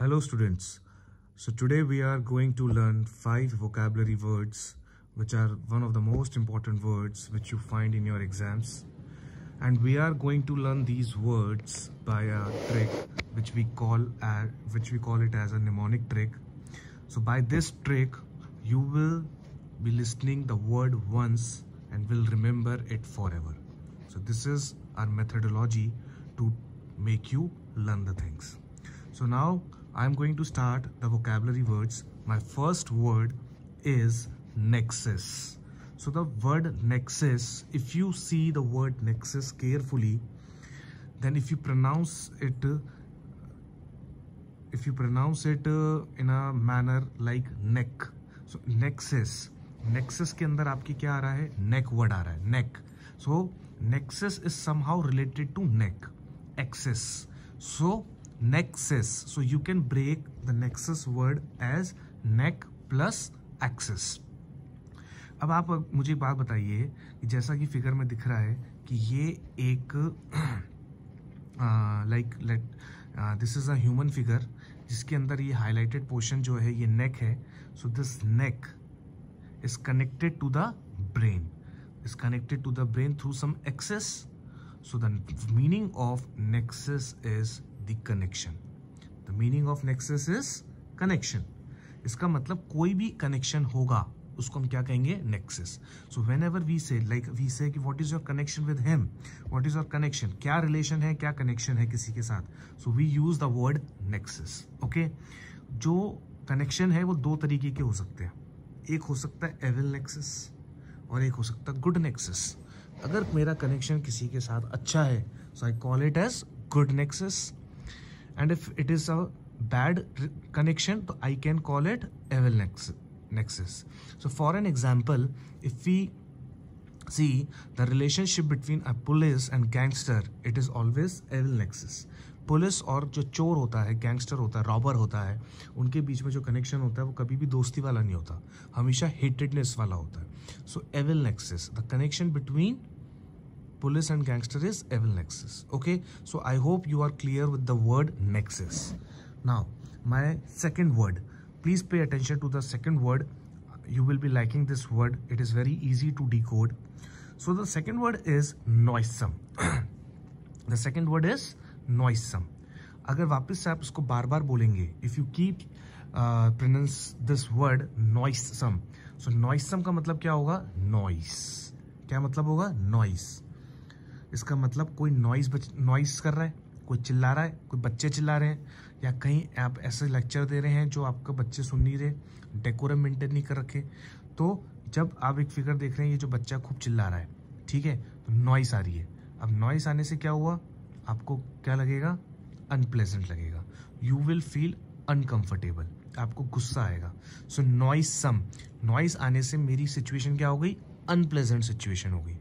Hello students. So today we are going to learn 5 vocabulary words which are one of the most important words which you find in your exams, and we are going to learn these words by a trick which we call it as a mnemonic trick. So by this trick you will be listening the word once and will remember it forever. So this is our methodology to make you learn the things. So now I am going to start the vocabulary words. My first word is nexus. So the word nexus, if you see the word nexus carefully, then if you pronounce it in a manner like neck, so nexus के अंदर आपकी क्या आ रहा है? neck word आ रहा है, neck. So nexus is somehow related to neck, axis. So nexus. So you can break the nexus word as neck plus axis. अब आप मुझे एक बात बताइए कि जैसा कि फिगर में दिख रहा है कि ये एक this is a human figure जिसके अंदर ये हाईलाइटेड पोर्शन जो है ये नेक है. So this neck is connected to the brain, through some axis. So the meaning of nexus is the connection. The meaning of nexus is connection. इसका मतलब कोई भी connection होगा उसको हम क्या कहेंगे? nexus. So whenever we say कि what is your connection with him, what is your connection, क्या relation है, क्या connection है किसी के साथ, so we use the word nexus. Okay, जो connection है वो दो तरीके के हो सकते हैं. एक हो सकता है एविल नेक्सस और एक हो सकता है गुड नेक्सस. अगर मेरा कनेक्शन किसी के साथ अच्छा है so I call it as good nexus, and if it is a bad connection तो I can call it evil nexus. So for an example, if we see the relationship between a police and gangster, it is always evil nexus. Police और जो चोर होता है, gangster होता है, robber होता है, उनके बीच में जो कनेक्शन होता है वो कभी भी दोस्ती वाला नहीं होता, हमेशा हेटेडनेस वाला होता है. So evil nexus, the connection between police and gangster is evil nexus. Okay, so I hope you are clear with the word nexus. Now my second word, please pay attention to the second word. You will be liking this word. It is very easy to decode. So the second word is noisome. The second word is noisome. अगर वापस से आप इसको बार बार बोलेंगे, if you keep pronounce this word noisome, so noisome का मतलब क्या होगा? noise. क्या मतलब होगा? noise. इसका मतलब कोई noise कर रहा है, कोई चिल्ला रहा है, कोई बच्चे चिल्ला रहे हैं, या कहीं आप ऐसे लेक्चर दे रहे हैं जो आपका बच्चे सुन नहीं रहे, डेकोरम मेंटेन नहीं कर रखे. तो जब आप एक फिगर देख रहे हैं ये जो बच्चा खूब चिल्ला रहा है, ठीक है, तो नॉइस आ रही है. अब नॉइस आने से क्या हुआ? आपको क्या लगेगा? अनप्लेजेंट लगेगा. यू विल फील अनकंफर्टेबल, आपको गुस्सा आएगा. सो नॉइसम, नॉइस आने से मेरी सिचुएशन क्या हो गई? अनप्लेजेंट सिचुएशन हो गई.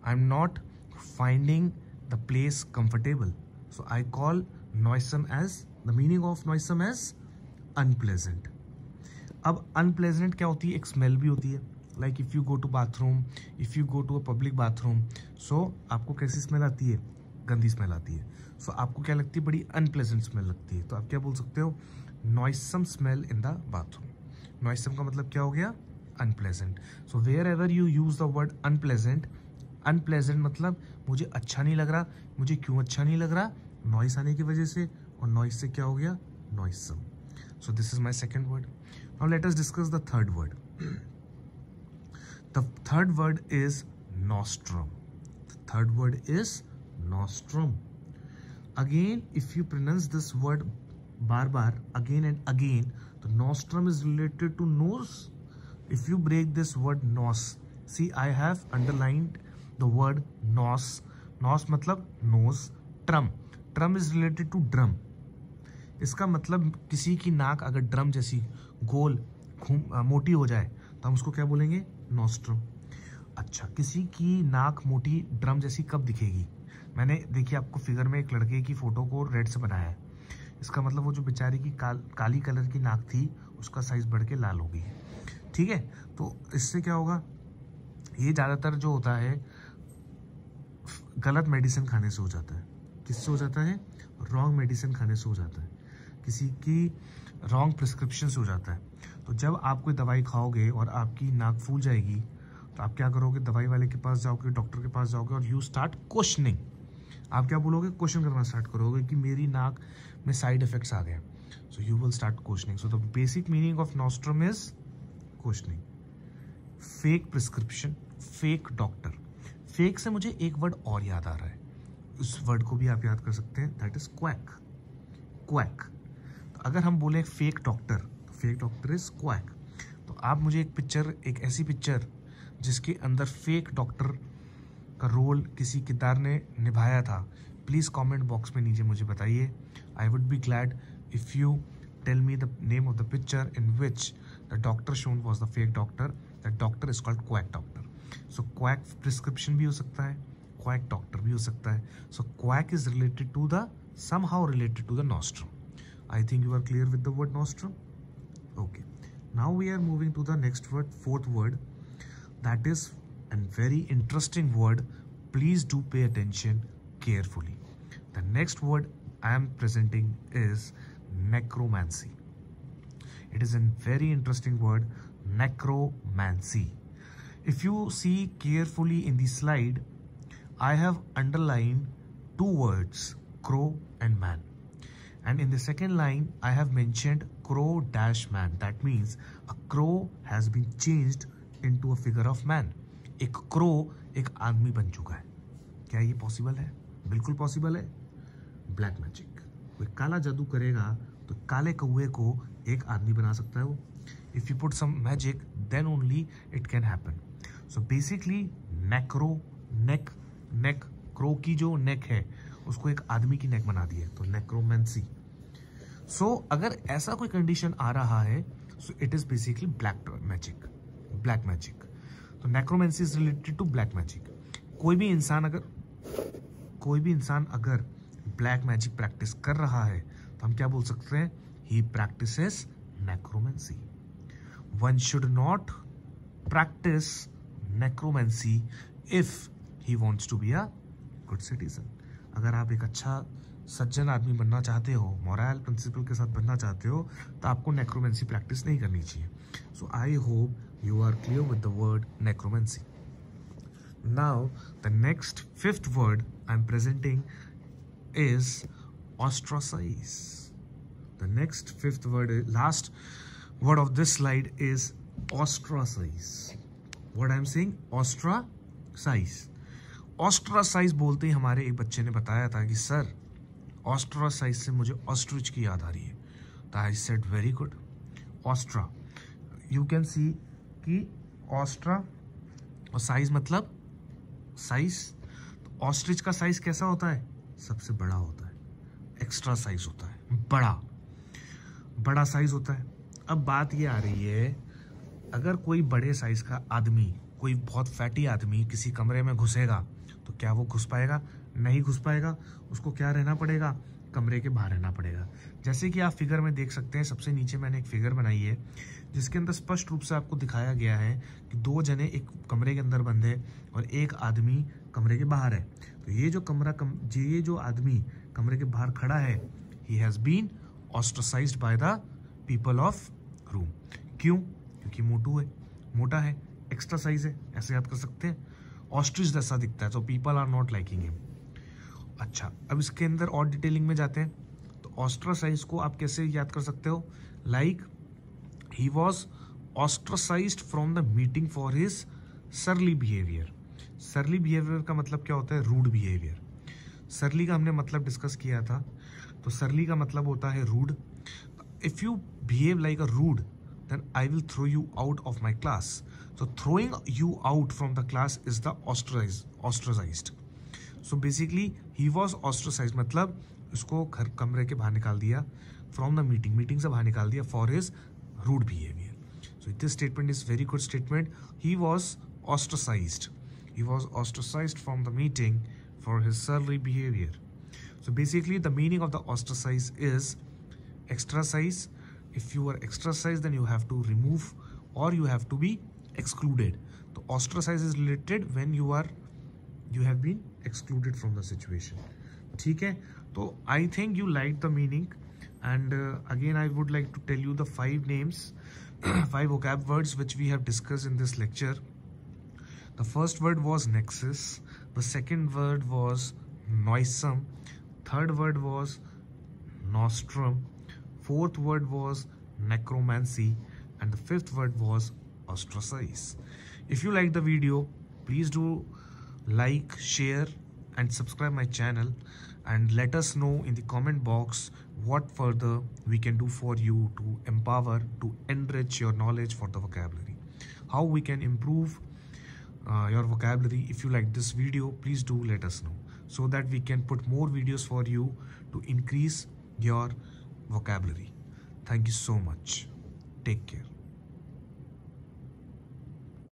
I am not finding the place comfortable. So I call noisome as, the meaning of noisome as unpleasant. अब unpleasant क्या होती है? एक स्मेल भी होती है. Like if you go to bathroom, if you go to a public bathroom, so आपको कैसी स्मेल आती है? गंदी स्मेल आती है. सो आपको क्या लगती है? बड़ी अनप्लेजेंट स्मेल लगती है. तो आप क्या बोल सकते हो? noisome smell in the bathroom. noisome का मतलब क्या हो गया? unpleasant. So wherever you use the word unpleasant, unpleasant मतलब मुझे अच्छा नहीं लग रहा. मुझे क्यों अच्छा नहीं लग रहा? नॉइस आने की वजह से, और नॉइस से क्या हो गया? Noisome. So this is my second word. Now let us discuss the third word. The third word is nostrum. The third word is nostrum. Again, if you pronounce this word bar again and again, the nostrum is related to nose. If you break this word nos, see I have underlined the word nos. Nos मतलब nose. Drum is related to drum. इसका मतलब किसी की नाक अगर drum जैसी गोल मोटी हो जाए तो हम उसको क्या बोलेंगे? नॉस्ट्रम. अच्छा, किसी की नाक मोटी ड्रम जैसी कब दिखेगी? मैंने देखिए आपको फिगर में एक लड़के की फोटो को रेड से बनाया है. इसका मतलब वो जो बेचारे की काली कलर की नाक थी उसका साइज बढ़ के लाल हो गई है. ठीक है, तो इससे क्या होगा? ये ज़्यादातर जो होता है गलत मेडिसिन खाने से हो जाता है. किससे हो जाता है? रॉन्ग मेडिसिन खाने से हो जाता है. किसी की रॉन्ग प्रिस्क्रिप्शन से हो जाता है। तो जब आप कोई दवाई खाओगे और आपकी नाक फूल जाएगी तो आप क्या करोगे, दवाई वाले के पास जाओगे, डॉक्टर के पास जाओगे और यू स्टार्ट क्वेश्चनिंग। आप क्या बोलोगे, क्वेश्चन करना स्टार्ट करोगे कि मेरी नाक में साइड इफेक्ट्स आ गए। So you will start questioning. So the basic meaning of Nostrum is questioning. Fake prescription, fake doctor. Fake से मुझे एक वर्ड और याद आ रहा है, उस वर्ड को भी आप याद कर सकते हैं, दैट इज क्वैक। क्वैक। तो अगर हम बोले फेक डॉक्टर, तो फेक डॉक्टर इज क्वैक। तो आप मुझे एक पिक्चर, एक ऐसी पिक्चर जिसके अंदर फेक डॉक्टर का रोल किसी किरदार ने निभाया था, प्लीज़ कमेंट बॉक्स में नीचे मुझे बताइए। I would be glad if you tell me the name of the picture in which the doctor shown was the fake doctor. The doctor is called quack doctor. So quack prescription भी हो सकता है, quack doctor भी हो सकता है। So quack is related to the, somehow related to the nostrum. I think you are clear with the word nostrum. Okay, now we are moving to the next word, fourth word, that is a very interesting word. Please do pay attention carefully. The next word I am presenting is necromancy. It is a very interesting word, necromancy. If you see carefully in the slide, I have underlined two words, crow and man, and in the second line I have mentioned crow dash man. That means a crow has been changed into a figure of man. एक crow एक आदमी बन चुका है। क्या ये possible है? बिल्कुल पॉसिबल है। Black magic. कोई काला जादू करेगा तो काले कौवे को एक आदमी बना सकता है वो। If you put some magic then only it can happen. So basically necro, neck crow की जो नेक है उसको एक आदमी की नेक बना दी है, तो नेक्रोमेंसी। सो अगर ऐसा कोई कंडीशन आ रहा है, so it is basically black magic. तो necromancy is related to black magic. कोई भी इंसान अगर ब्लैक मैजिक प्रैक्टिस कर रहा है तो हम क्या बोल सकते हैं, he practises necromancy. One should not practise necromancy if he wants to be a good citizen. अगर आप एक अच्छा सज्जन आदमी बनना चाहते हो, मोरल प्रिंसिपल के साथ बनना चाहते हो, तो आपको नेक्रोमेंसी प्रैक्टिस नहीं करनी चाहिए। So I hope you are clear with the word necromancy. Now the next fifth word I am presenting is ostracize. The next fifth word, last word of this slide is ostracize. What I am saying, ostracize. Ostracise बोलते ही हमारे एक बच्चे ने बताया था कि sir ostracise से मुझे ऑस्ट्रिच की याद आ रही है। तो I said very good. Ostra, you can see कि ऑस्ट्रा और साइज मतलब साइज। तो ऑस्ट्रिच का साइज कैसा होता है, सबसे बड़ा होता है, एक्स्ट्रा साइज होता है, बड़ा साइज होता है। अब बात ये आ रही है, अगर कोई बड़े साइज का आदमी, कोई बहुत फैटी आदमी किसी कमरे में घुसेगा तो क्या वो घुस पाएगा? नहीं घुस पाएगा। उसको क्या रहना पड़ेगा, कमरे के बाहर रहना पड़ेगा। जैसे कि आप फिगर में देख सकते हैं, सबसे नीचे मैंने एक फिगर बनाई है जिसके अंदर स्पष्ट रूप से आपको दिखाया गया है कि दो जने एक कमरे के अंदर बंद है और एक आदमी कमरे के बाहर है। तो ये जो आदमी कमरे के बाहर खड़ा है, he has been ostracised by the people of room. क्यों? क्योंकि मोटा है, एक्स्ट्रा साइज है, ऐसे याद कर सकते हैं। ऑस्ट्रिच जैसा दिखता है, तो people are not liking him. अच्छा, अब इसके अंदर और डिटेलिंग में जाते हैं। तो ऑस्ट्रासाइज को आप कैसे याद कर सकते हो, like he was ostracised from the meeting for his surly behaviour. Surly behaviour का मतलब क्या होता है, रूड बिहेवियर। सरली का हमने मतलब डिस्कस किया था। तो सरली का मतलब होता है rude. If you behave like a rude, then I will throw you out of my class. So throwing you out from the class is the ostracized. So basically he was ostracized, मतलब उसको कमरे के बाहर निकाल दिया, from the meeting से बाहर निकाल दिया for his rude behavior. So this statement is very good statement. He was ostracized. He was ostracized from the meeting for his surly behavior. So basically the meaning of the ostracize is extra size. If you are extra size, then you have to remove or you have to be excluded. So ostracize is related when you have been excluded from the situation. ठीक है? तो I think you like the meaning. And again, I would like to tell you the 5 names, 5 vocab words which we have discussed in this lecture. The first word was nexus. The second word was noisome. Third word was nostrum. Fourth word was necromancy. And the fifth word was ostracize. If you like the video, please do like, share and subscribe my channel, and let us know in the comment box what further we can do for you to empower, to enrich your knowledge for the vocabulary, how we can improve your vocabulary. If you like this video, please do let us know so that we can put more videos for you to increase your vocabulary. Thank you so much. Take care.